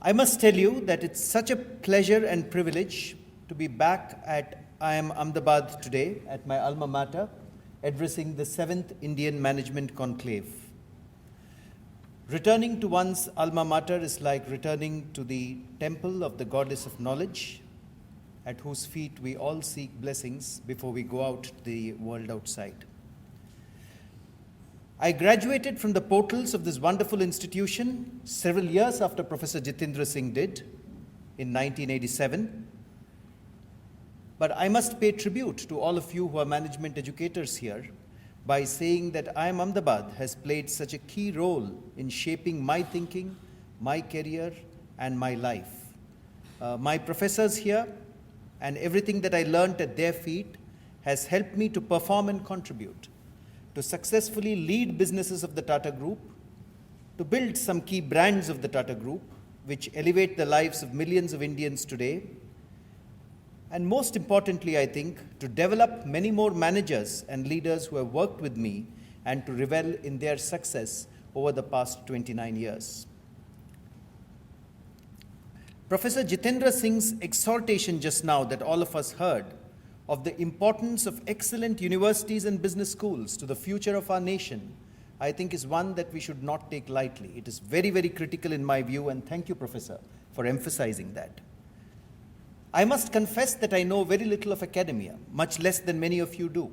I must tell you that it's such a pleasure and privilege to be back at IIM Ahmedabad today at my alma mater, addressing the 7th Indian Management Conclave. Returning to one's alma mater is like returning to the temple of the goddess of knowledge, at whose feet we all seek blessings before we go out to the world outside. I graduated from the portals of this wonderful institution several years after Professor Jitendra Singh did in 1987. But I must pay tribute to all of you who are management educators here by saying that IIM Ahmedabad has played such a key role in shaping my thinking, my career, and my life. My professors here and everything that I learned at their feet has helped me to perform and contribute, to successfully lead businesses of the Tata Group, to build some key brands of the Tata Group, which elevate the lives of millions of Indians today, and most importantly, I think, to develop many more managers and leaders who have worked with me and to revel in their success over the past 29 years. Professor Jitendra Singh's exhortation just now that all of us heard of the importance of excellent universities and business schools to the future of our nation, I think is one that we should not take lightly. It is very, very critical in my view, and thank you, Professor, for emphasizing that. I must confess that I know very little of academia, much less than many of you do.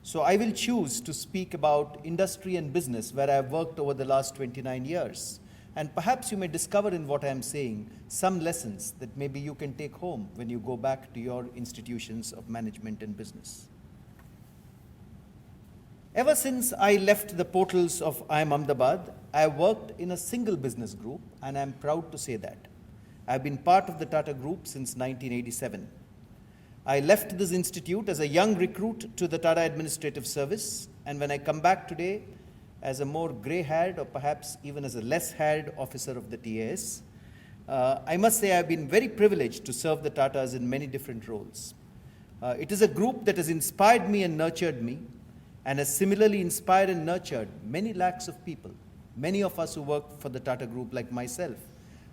So I will choose to speak about industry and business where I have worked over the last 29 years. And perhaps you may discover in what I am saying some lessons that maybe you can take home when you go back to your institutions of management and business. Ever since I left the portals of IIM Ahmedabad, I have worked in a single business group, and I am proud to say that. I have been part of the Tata Group since 1987. I left this institute as a young recruit to the Tata Administrative Service, and when I come back today, as a more grey-haired or perhaps even as a less-haired officer of the TAS, I must say I've been very privileged to serve the Tatas in many different roles. It is a group that has inspired me and nurtured me, and has similarly inspired and nurtured many lakhs of people, many of us who work for the Tata Group like myself.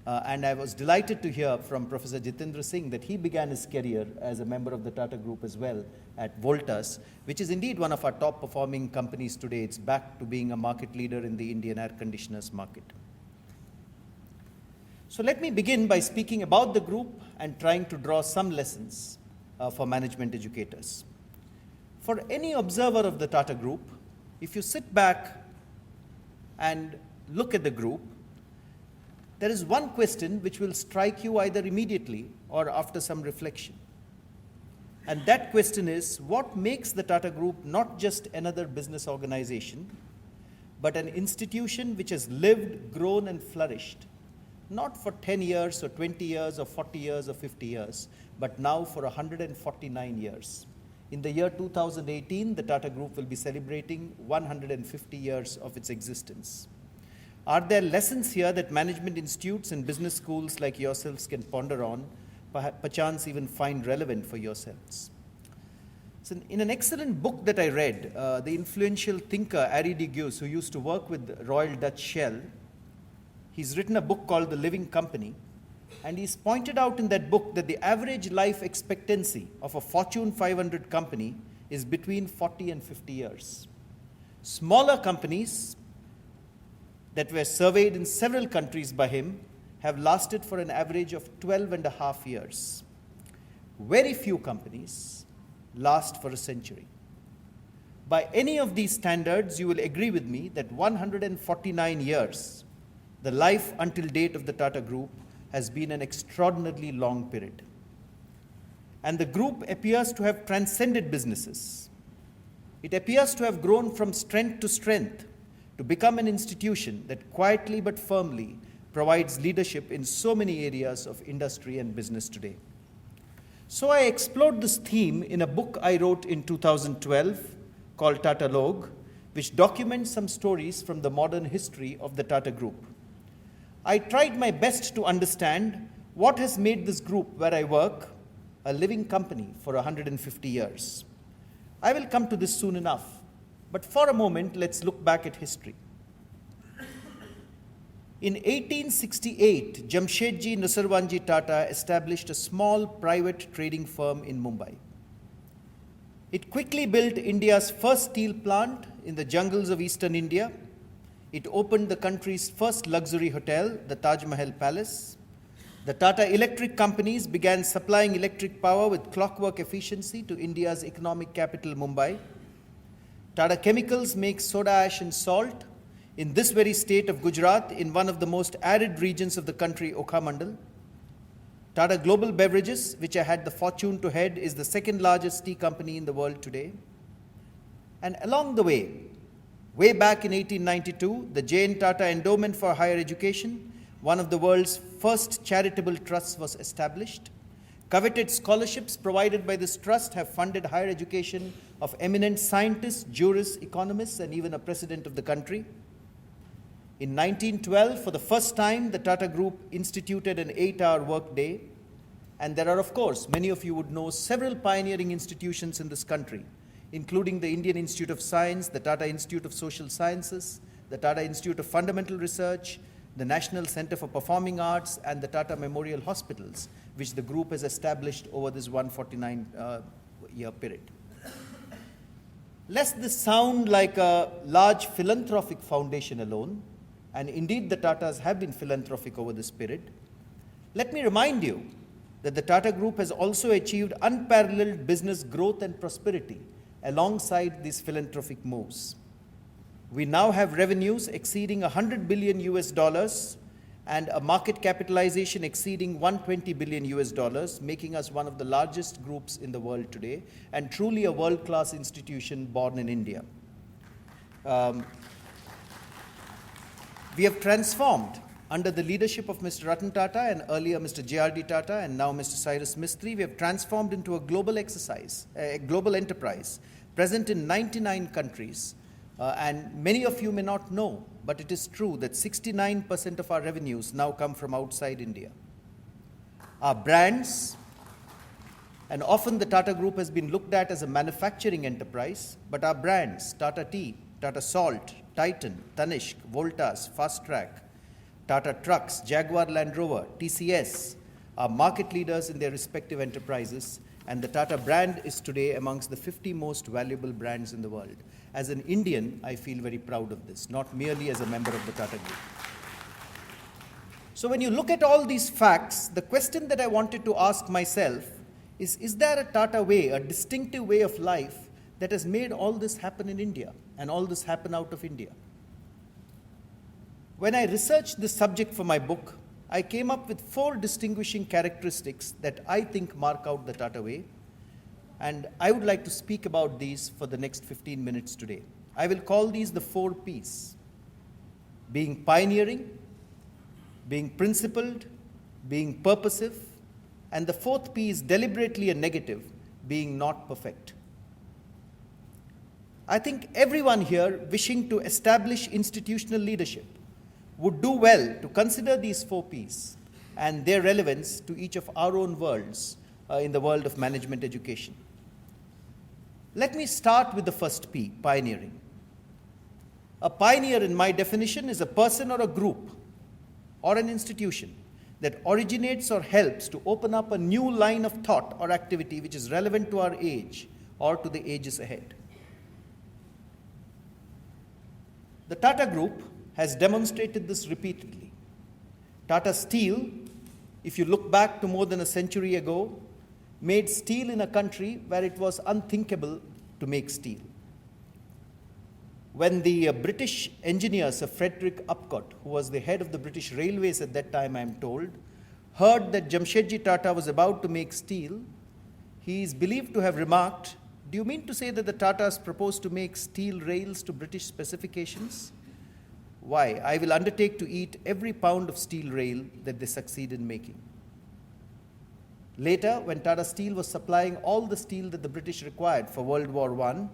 And I was delighted to hear from Professor Jitendra Singh that he began his career as a member of the Tata Group as well at Voltas, which is indeed one of our top performing companies today. It's back to being a market leader in the Indian air conditioners market. So let me begin by speaking about the group and trying to draw some lessons for management educators. For any observer of the Tata Group, if you sit back and look at the group, there is one question which will strike you either immediately or after some reflection. And that question is, what makes the Tata Group not just another business organization, but an institution which has lived, grown, and flourished, not for 10 years or 20 years or 40 years or 50 years, but now for 149 years. In the year 2018, the Tata Group will be celebrating 150 years of its existence. Are there lessons here that management institutes and business schools like yourselves can ponder on, perchance even find relevant for yourselves? So in an excellent book that I read, the influential thinker Harish Bhat, who used to work with Royal Dutch Shell, he's written a book called The Living Company, and he's pointed out in that book that the average life expectancy of a Fortune 500 company is between 40 and 50 years. Smaller companies that were surveyed in several countries by him have lasted for an average of 12 and a half years. Very few companies last for a century. By any of these standards, you will agree with me that 149 years, the life until date of the Tata Group, has been an extraordinarily long period. And the group appears to have transcended businesses. It appears to have grown from strength to strength, to become an institution that quietly but firmly provides leadership in so many areas of industry and business today. So I explored this theme in a book I wrote in 2012 called Tata Log, which documents some stories from the modern history of the Tata Group. I tried my best to understand what has made this group where I work a living company for 150 years. I will come to this soon enough. But for a moment, let's look back at history. In 1868, Jamshedji Nusarwanji Tata established a small private trading firm in Mumbai. It quickly built India's first steel plant in the jungles of eastern India. It opened the country's first luxury hotel, the Taj Mahal Palace. The Tata Electric companies began supplying electric power with clockwork efficiency to India's economic capital, Mumbai. Tata Chemicals makes soda ash and salt in this very state of Gujarat, in one of the most arid regions of the country, Okhamandal. Tata Global Beverages, which I had the fortune to head, is the second largest tea company in the world today. And along the way back in 1892, the J.N. Tata Endowment for Higher Education, one of the world's first charitable trusts, was established. Coveted scholarships provided by this trust have funded higher education of eminent scientists, jurists, economists, and even a president of the country. In 1912, for the first time, the Tata Group instituted an 8-hour workday. And there are, of course, many of you would know, several pioneering institutions in this country, including the Indian Institute of Science, the Tata Institute of Social Sciences, the Tata Institute of Fundamental Research, the National Center for Performing Arts, and the Tata Memorial Hospitals, which the group has established over this 149-year period. Lest this sound like a large philanthropic foundation alone, and indeed the Tatas have been philanthropic over this period, let me remind you that the Tata Group has also achieved unparalleled business growth and prosperity alongside these philanthropic moves. We now have revenues exceeding $100 billion and a market capitalization exceeding $120 billion, making us one of the largest groups in the world today and truly a world-class institution born in India. We have transformed under the leadership of Mr. Ratan Tata and earlier Mr. J.R.D. Tata and now Mr. Cyrus Mistry. We have transformed into a global enterprise present in 99 countries. And many of you may not know, but it is true that 69% of our revenues now come from outside India. Our brands, and often the Tata Group has been looked at as a manufacturing enterprise, but our brands, Tata Tea, Tata Salt, Titan, Tanishq, Voltas, Fast Track, Tata Trucks, Jaguar Land Rover, TCS, are market leaders in their respective enterprises, and the Tata brand is today amongst the 50 most valuable brands in the world. As an Indian, I feel very proud of this, not merely as a member of the Tata Group. So when you look at all these facts, the question that I wanted to ask myself is there a Tata way, a distinctive way of life that has made all this happen in India and all this happen out of India? When I researched this subject for my book, I came up with 4 distinguishing characteristics that I think mark out the Tata way, and I would like to speak about these for the next 15 minutes today. I will call these the 4 Ps: being pioneering, being principled, being purposive, and the 4th P is deliberately a negative, being not perfect. I think everyone here wishing to establish institutional leadership would do well to consider these 4 Ps and their relevance to each of our own worlds in the world of management education. Let me start with the first P, pioneering. A pioneer, in my definition, is a person or a group or an institution that originates or helps to open up a new line of thought or activity which is relevant to our age or to the ages ahead. The Tata Group has demonstrated this repeatedly. Tata Steel, if you look back to more than a century ago, made steel in a country where it was unthinkable to make steel. When the British engineer, Sir Frederick Upcott, who was the head of the British Railways at that time, I am told, heard that Jamshedji Tata was about to make steel, he is believed to have remarked, "Do you mean to say that the Tatas proposed to make steel rails to British specifications? Why, I will undertake to eat every pound of steel rail that they succeed in making." Later, when Tata Steel was supplying all the steel that the British required for World War I,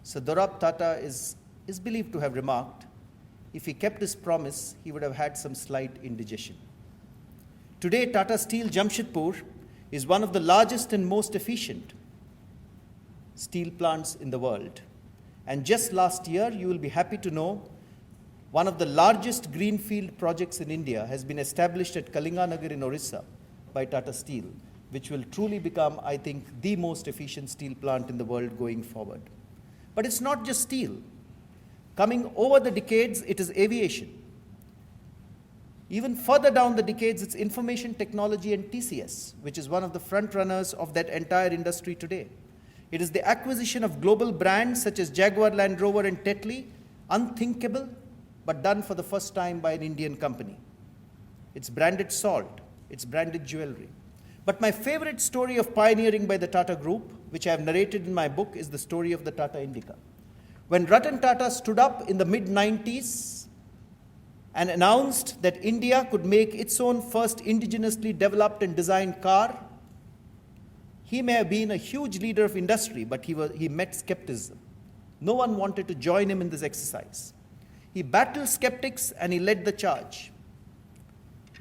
Sir Dorab Tata is believed to have remarked, if he kept his promise, he would have had some slight indigestion. Today, Tata Steel Jamshedpur is one of the largest and most efficient steel plants in the world. And just last year, you will be happy to know, One of the largest greenfield projects in India has been established at Kalinganagar in Orissa by Tata Steel, which will truly become, I think, the most efficient steel plant in the world going forward. But it's not just steel. Coming over the decades, it is aviation. Even further down the decades, it's information technology and TCS, which is one of the front runners of that entire industry today. It is the acquisition of global brands such as Jaguar Land Rover and Tetley, unthinkable, but done for the first time by an Indian company. It's branded salt, it's branded jewelry. But my favorite story of pioneering by the Tata Group, which I have narrated in my book, is the story of the Tata Indica. When Ratan Tata stood up in the mid-90s and announced that India could make its own first indigenously developed and designed car, he may have been a huge leader of industry, but he met skepticism. No one wanted to join him in this exercise. He battled skeptics and he led the charge.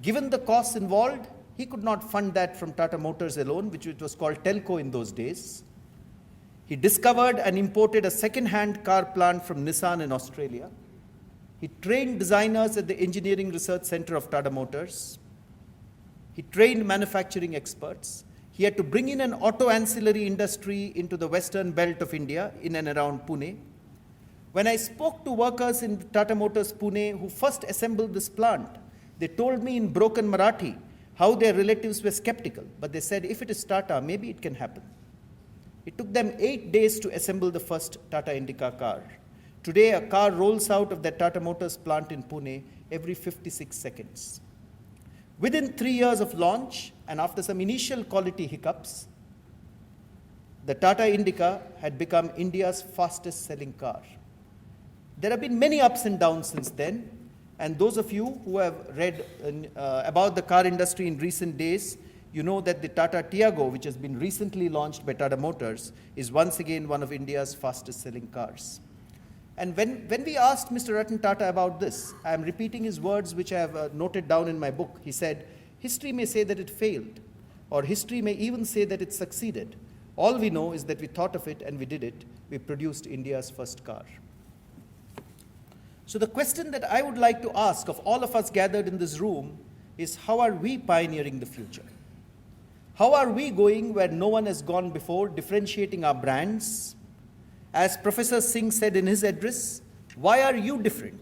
Given the costs involved, he could not fund that from Tata Motors alone, which was called Telco in those days. He discovered and imported a second-hand car plant from Nissan in Australia. He trained designers at the Engineering Research Center of Tata Motors. He trained manufacturing experts. He had to bring in an auto ancillary industry into the western belt of India, in and around Pune. When I spoke to workers in Tata Motors Pune who first assembled this plant, they told me in broken Marathi how their relatives were skeptical, but they said, if it is Tata, maybe it can happen. It took them 8 days to assemble the first Tata Indica car. Today, a car rolls out of that Tata Motors plant in Pune every 56 seconds. Within 3 years of launch, and after some initial quality hiccups, the Tata Indica had become India's fastest selling car. There have been many ups and downs since then, and those of you who have read about the car industry in recent days, you know that the Tata Tiago, which has been recently launched by Tata Motors, is once again one of India's fastest selling cars. And when we asked Mr. Ratan Tata about this, I am repeating his words which I have noted down in my book. He said, history may say that it failed, or history may even say that it succeeded. All we know is that we thought of it and we did it. We produced India's first car. So the question that I would like to ask of all of us gathered in this room is, how are we pioneering the future? How are we going where no one has gone before, differentiating our brands? As Professor Singh said in his address, why are you different?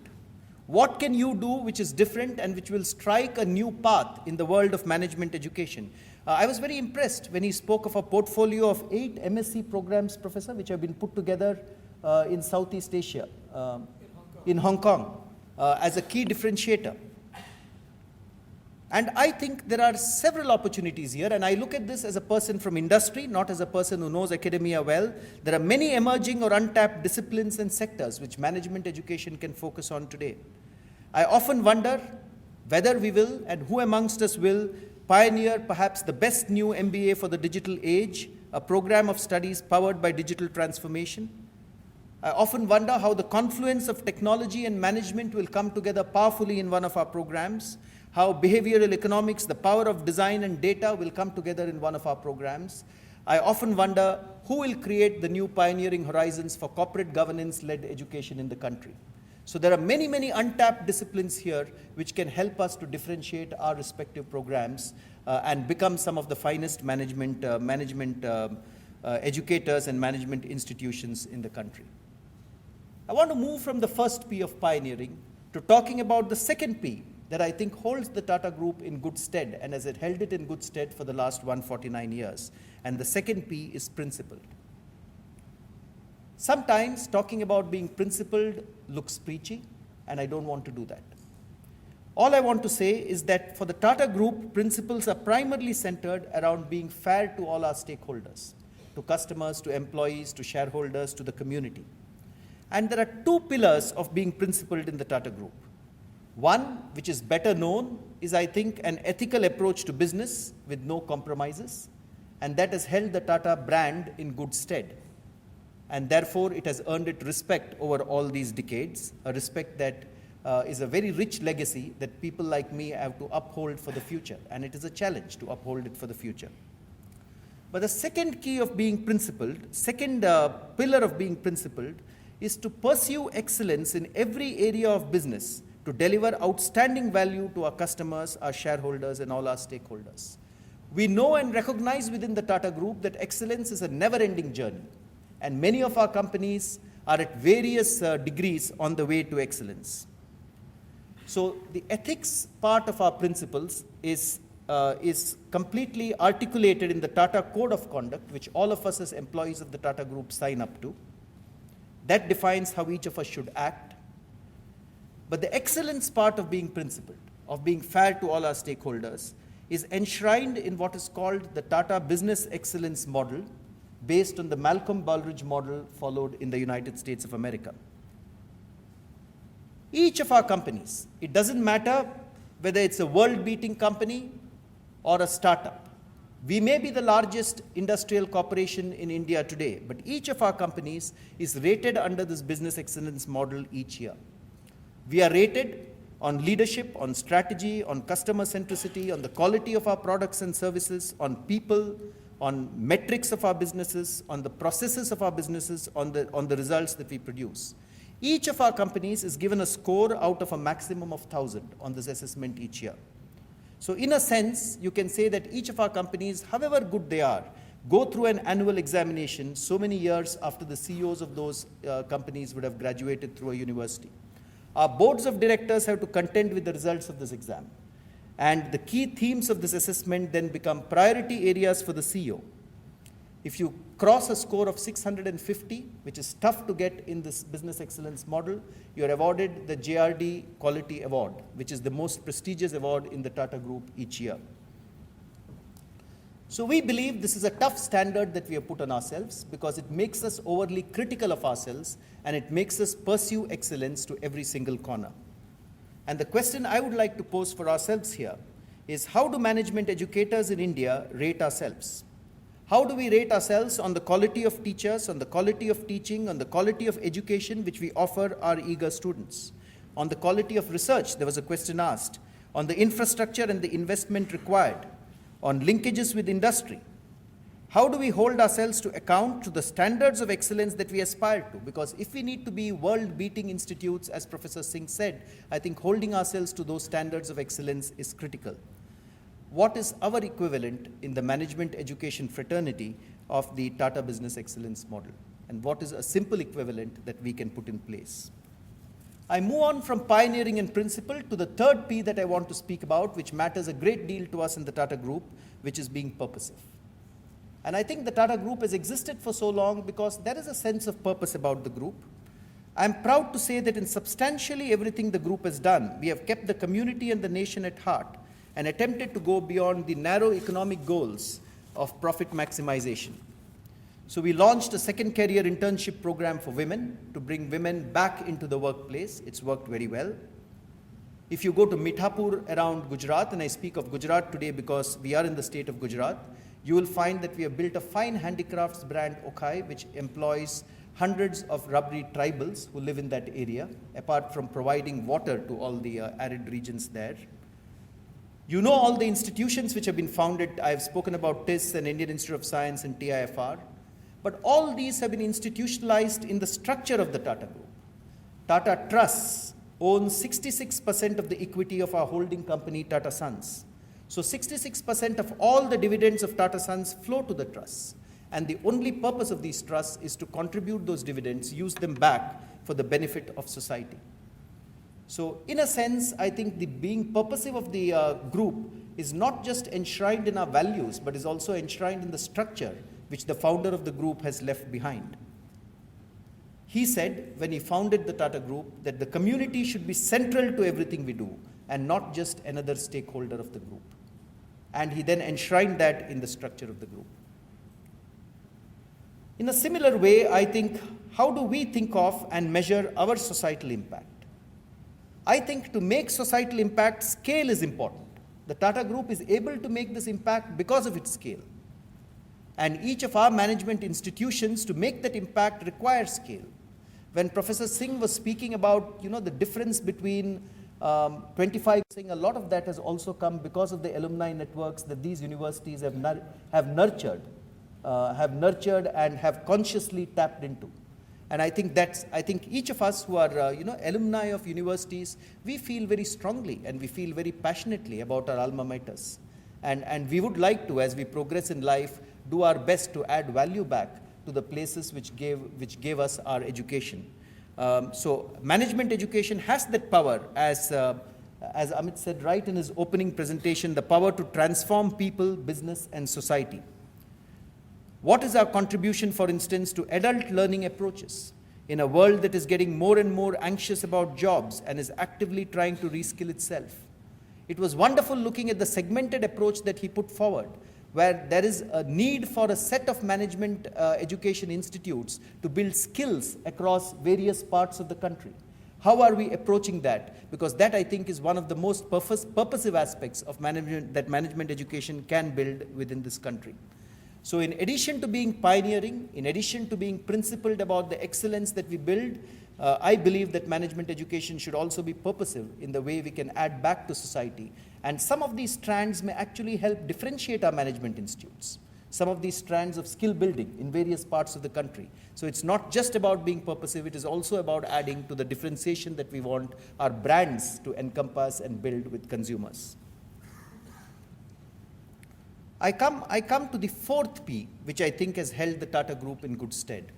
What can you do which is different and which will strike a new path in the world of management education? I was very impressed when he spoke of a portfolio of 8 MSc programs, Professor, which have been put together in Southeast Asia, in Hong Kong, as a key differentiator. And I think there are several opportunities here, and I look at this as a person from industry, not as a person who knows academia well. There are many emerging or untapped disciplines and sectors which management education can focus on today. I often wonder whether we will, and who amongst us will, pioneer perhaps the best new MBA for the digital age, a program of studies powered by digital transformation. I often wonder how the confluence of technology and management will come together powerfully in one of our programs, how behavioral economics, the power of design and data will come together in one of our programs. I often wonder who will create the new pioneering horizons for corporate governance-led education in the country. So there are many, many untapped disciplines here which can help us to differentiate our respective programs and become some of the finest management educators and management institutions in the country. I want to move from the first P of pioneering to talking about the second P that I think holds the Tata Group in good stead and has it held it in good stead for the last 149 years. And the second P is principled. Sometimes talking about being principled looks preachy, and I don't want to do that. All I want to say is that for the Tata Group, principles are primarily centered around being fair to all our stakeholders, to customers, to employees, to shareholders, to the community. And there are 2 pillars of being principled in the Tata Group. One, which is better known, is I think an ethical approach to business with no compromises, and that has held the Tata brand in good stead. And therefore, it has earned it respect over all these decades, a respect that is a very rich legacy that people like me have to uphold for the future, and it is a challenge to uphold it for the future. But the second key of being principled, second pillar of being principled, is to pursue excellence in every area of business to deliver outstanding value to our customers, our shareholders, and all our stakeholders. We know and recognize within the Tata Group that excellence is a never-ending journey, and many of our companies are at various degrees on the way to excellence. So the ethics part of our principles is completely articulated in the Tata Code of Conduct, which all of us as employees of the Tata Group sign up to. That defines how each of us should act. But the excellence part of being principled, of being fair to all our stakeholders, is enshrined in what is called the Tata Business Excellence Model, based on the Malcolm Baldrige model followed in the United States of America. Each of our companies, it doesn't matter whether it's a world-beating company or a startup. We may be the largest industrial corporation in India today, but each of our companies is rated under this business excellence model each year. We are rated on leadership, on strategy, on customer centricity, on the quality of our products and services, on people, on metrics of our businesses, on the processes of our businesses, on the results that we produce. Each of our companies is given a score out of a maximum of 1,000 on this assessment each year. So in a sense, you can say that each of our companies, however good they are, go through an annual examination so many years after the CEOs of those companies would have graduated through a university. Our boards of directors have to contend with the results of this exam. And the key themes of this assessment then become priority areas for the CEO. If you cross a score of 650, which is tough to get in this business excellence model, you are awarded the JRD Quality Award, which is the most prestigious award in the Tata Group each year. So we believe this is a tough standard that we have put on ourselves because it makes us overly critical of ourselves and it makes us pursue excellence to every single corner. And the question I would like to pose for ourselves here is, how do management educators in India rate ourselves? How do we rate ourselves on the quality of teachers, on the quality of teaching, on the quality of education which we offer our eager students, on the quality of research, there was a question asked, on the infrastructure and the investment required, on linkages with industry? How do we hold ourselves to account to the standards of excellence that we aspire to? Because if we need to be world-beating institutes, as Professor Singh said, I think holding ourselves to those standards of excellence is critical. What is our equivalent in the management education fraternity of the Tata Business Excellence model? And what is a simple equivalent that we can put in place? I move on from pioneering and principle to the third P that I want to speak about, which matters a great deal to us in the Tata Group, which is being purposive. And I think the Tata Group has existed for so long because there is a sense of purpose about the group. I'm proud to say that in substantially everything the group has done, we have kept the community and the nation at heart and attempted to go beyond the narrow economic goals of profit maximization. So we launched a second career internship program for women to bring women back into the workplace. It's worked very well. If you go to Mithapur around Gujarat, and I speak of Gujarat today because we are in the state of Gujarat, you will find that we have built a fine handicrafts brand, Okhai, which employs hundreds of rubbery tribals who live in that area, apart from providing water to all the arid regions there. You know all the institutions which have been founded. I have spoken about TIS and Indian Institute of Science and TIFR. But all these have been institutionalized in the structure of the Tata Group. Tata Trusts owns 66% of the equity of our holding company, Tata Sons. So 66% of all the dividends of Tata Sons flow to the trusts. And the only purpose of these trusts is to contribute those dividends, use them back for the benefit of society. So in a sense, I think the being purposive of the group is not just enshrined in our values, but is also enshrined in the structure which the founder of the group has left behind. He said, when he founded the Tata Group, that the community should be central to everything we do and not just another stakeholder of the group. And he then enshrined that in the structure of the group. In a similar way, I think, how do we think of and measure our societal impact? I think to make societal impact, scale is important. The Tata Group is able to make this impact because of its scale. And each of our management institutions, to make that impact, requires scale. When Professor Singh was speaking about, the difference between 25, a lot of that has also come because of the alumni networks that these universities have nurtured and have consciously tapped into. And I think each of us who are, alumni of universities, we feel very strongly and we feel very passionately about our alma maters. And we would like to, as we progress in life, do our best to add value back to the places which gave us our education. So management education has that power, as Amit said right in his opening presentation, the power to transform people, business, and society. What is our contribution, for instance, to adult learning approaches in a world that is getting more and more anxious about jobs and is actively trying to reskill itself? It was wonderful looking at the segmented approach that he put forward, where there is a need for a set of management education institutes to build skills across various parts of the country. How are we approaching that? Because that, I think, is one of the most purposive aspects of management that management education can build within this country. So in addition to being pioneering, in addition to being principled about the excellence that we build, I believe that management education should also be purposive in the way we can add back to society. And some of these strands may actually help differentiate our management institutes, some of these strands of skill building in various parts of the country. So it's not just about being purposive, it is also about adding to the differentiation that we want our brands to encompass and build with consumers. I come to the fourth P, which I think has held the Tata Group in good stead.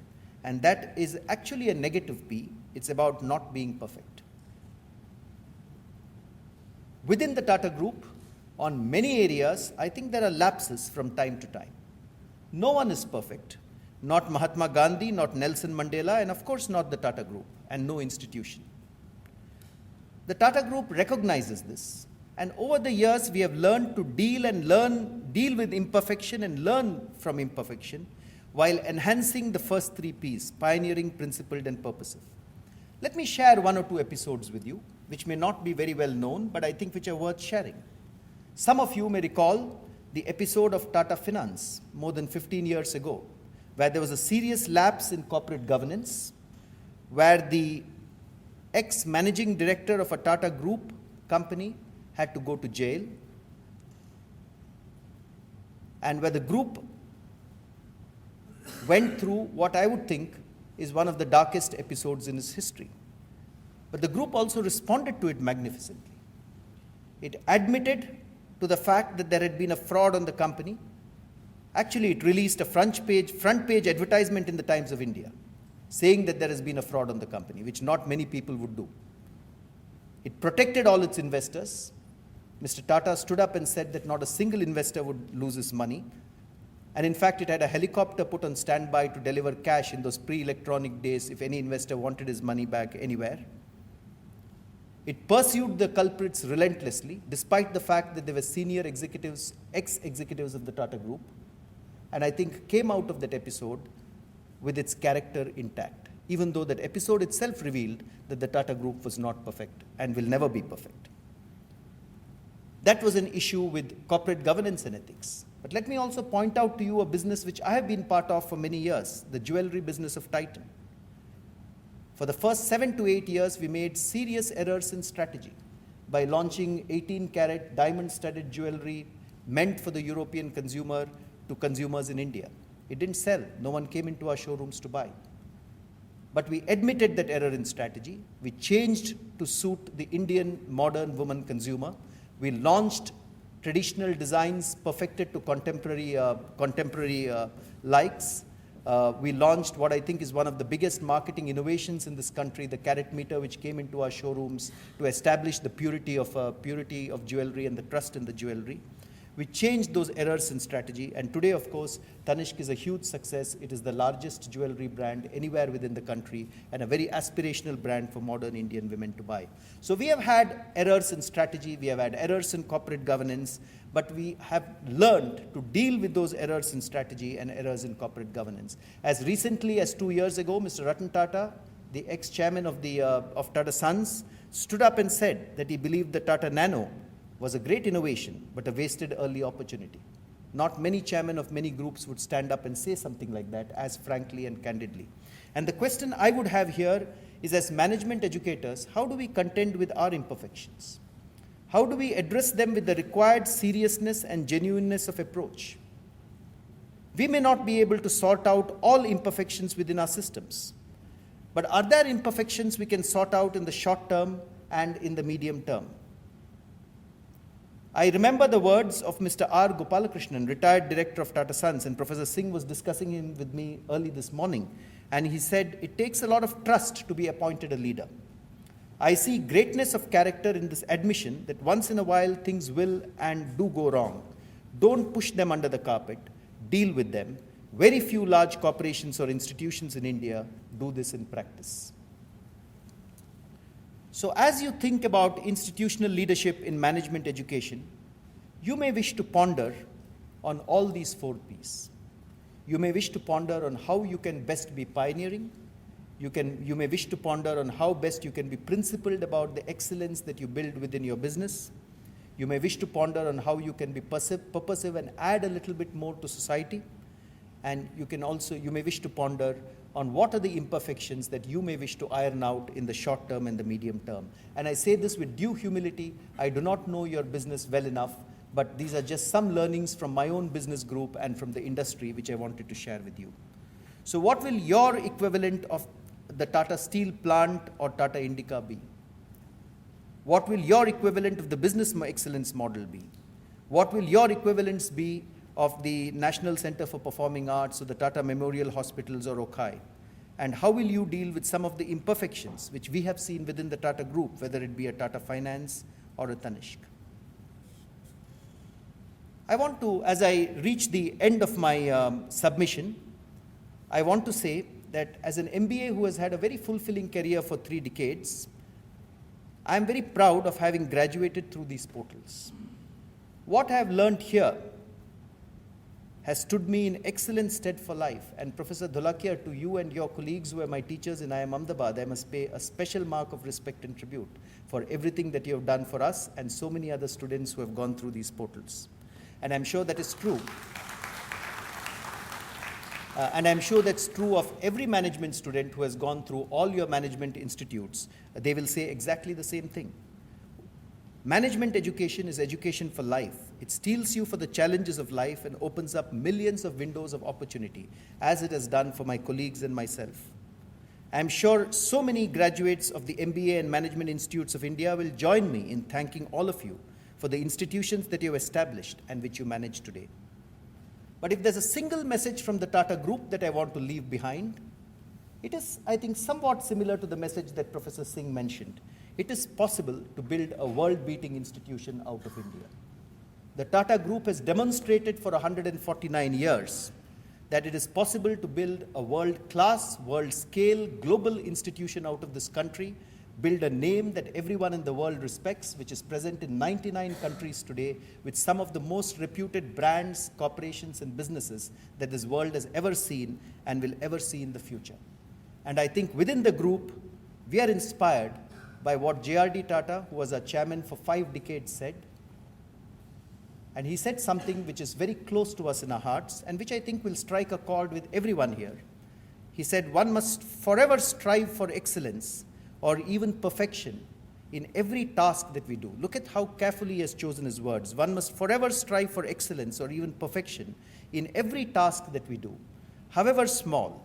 And that is actually a negative P. It's about not being perfect. Within the Tata Group, on many areas, I think there are lapses from time to time. No one is perfect. Not Mahatma Gandhi, not Nelson Mandela, and of course not the Tata Group, and no institution. The Tata Group recognizes this. And over the years, we have learned to deal with imperfection and learn from imperfection while enhancing the first three Ps, pioneering, principled, and purposive. Let me share one or two episodes with you, which may not be very well known, but I think which are worth sharing. Some of you may recall the episode of Tata Finance more than 15 years ago, where there was a serious lapse in corporate governance, where the ex-managing director of a Tata Group company had to go to jail, and where the group went through what I would think is one of the darkest episodes in its history. But the group also responded to it magnificently. It admitted to the fact that there had been a fraud on the company. Actually, it released a front page advertisement in the Times of India saying that there has been a fraud on the company, which not many people would do. It protected all its investors. Mr. Tata stood up and said that not a single investor would lose his money. And in fact, it had a helicopter put on standby to deliver cash in those pre-electronic days if any investor wanted his money back anywhere. It pursued the culprits relentlessly, despite the fact that they were senior executives, ex-executives of the Tata Group, and I think came out of that episode with its character intact, even though that episode itself revealed that the Tata Group was not perfect and will never be perfect. That was an issue with corporate governance and ethics. But let me also point out to you a business which I have been part of for many years, the jewelry business of Titan. For the first 7 to 8 years, we made serious errors in strategy by launching 18-carat diamond-studded jewelry meant for the European consumer to consumers in India. It didn't sell. No one came into our showrooms to buy. But we admitted that error in strategy. We changed to suit the Indian modern woman consumer. We launched traditional designs perfected to contemporary likes. We launched what I think is one of the biggest marketing innovations in this country, the carat meter, which came into our showrooms to establish the purity of jewelry and the trust in the jewelry. We changed those errors in strategy, and today, of course, Tanishq is a huge success. It is the largest jewelry brand anywhere within the country and a very aspirational brand for modern Indian women to buy. So we have had errors in strategy, we have had errors in corporate governance, but we have learned to deal with those errors in strategy and errors in corporate governance. As recently as 2 years ago, Mr. Ratan Tata, the ex-chairman of Tata Sons, stood up and said that he believed the Tata Nano was a great innovation, but a wasted early opportunity. Not many chairmen of many groups would stand up and say something like that as frankly and candidly. And the question I would have here is, as management educators, how do we contend with our imperfections? How do we address them with the required seriousness and genuineness of approach? We may not be able to sort out all imperfections within our systems, But are there imperfections we can sort out in the short term and in the medium term? I remember the words of Mr. R. Gopalakrishnan, retired director of Tata Sons, and Professor Singh was discussing him with me early this morning. And he said, it takes a lot of trust to be appointed a leader. I see greatness of character in this admission that once in a while things will and do go wrong. Don't push them under the carpet. Deal with them. Very few large corporations or institutions in India do this in practice. So as you think about institutional leadership in management education, you may wish to ponder on all these 4 Ps. You may wish to ponder on how you can best be pioneering. You may wish to ponder on how best you can be principled about the excellence that you build within your business. You may wish to ponder on how you can be purposive and add a little bit more to society. And you may wish to ponder on what are the imperfections that you may wish to iron out in the short term and the medium term. And I say this with due humility. I do not know your business well enough, but these are just some learnings from my own business group and from the industry which I wanted to share with you. So what will your equivalent of the Tata Steel plant or Tata Indica be? What will your equivalent of the business excellence model be? What will your equivalents be of the National Center for Performing Arts or the Tata Memorial Hospitals or Okai? And how will you deal with some of the imperfections which we have seen within the Tata Group, whether it be a Tata Finance or a Tanishq? I want to, as I reach the end of my submission, I want to say that as an MBA who has had a very fulfilling career for 3 decades, I am very proud of having graduated through these portals. What I have learned here has stood me in excellent stead for life. And Professor Dholakia, to you and your colleagues who are my teachers in IIM Ahmedabad, I must pay a special mark of respect and tribute for everything that you have done for us and so many other students who have gone through these portals. And I'm sure that is true. And I'm sure that's true of every management student who has gone through all your management institutes. They will say exactly the same thing. Management education is education for life. It steels you for the challenges of life and opens up millions of windows of opportunity, as it has done for my colleagues and myself. I'm sure so many graduates of the MBA and Management Institutes of India will join me in thanking all of you for the institutions that you have established and which you manage today. But if there's a single message from the Tata Group that I want to leave behind, it is, I think, somewhat similar to the message that Professor Singh mentioned. It is possible to build a world-beating institution out of India. The Tata Group has demonstrated for 149 years that it is possible to build a world-class, world-scale, global institution out of this country, build a name that everyone in the world respects, which is present in 99 countries today, with some of the most reputed brands, corporations, and businesses that this world has ever seen and will ever see in the future. And I think within the group, we are inspired by what J.R.D. Tata, who was our chairman for 5 decades, said. And he said something which is very close to us in our hearts and which I think will strike a chord with everyone here. He said, one must forever strive for excellence or even perfection in every task that we do. Look at how carefully he has chosen his words. One must forever strive for excellence or even perfection in every task that we do, however small,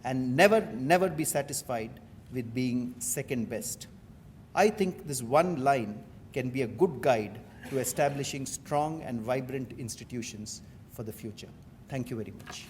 and never be satisfied with being second best. I think this one line can be a good guide to establishing strong and vibrant institutions for the future. Thank you very much.